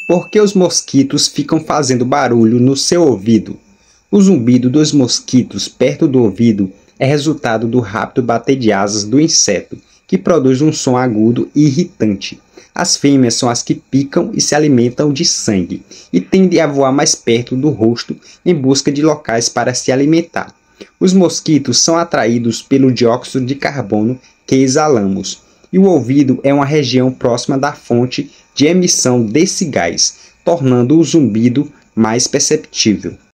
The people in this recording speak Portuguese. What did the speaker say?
Por que os mosquitos ficam fazendo barulho no seu ouvido? O zumbido dos mosquitos perto do ouvido é resultado do rápido bater de asas do inseto, que produz um som agudo e irritante. As fêmeas são as que picam e se alimentam de sangue, e tendem a voar mais perto do rosto em busca de locais para se alimentar. Os mosquitos são atraídos pelo dióxido de carbono que exalamos, e o ouvido é uma região próxima da fonte de emissão desse gás, tornando o zumbido mais perceptível.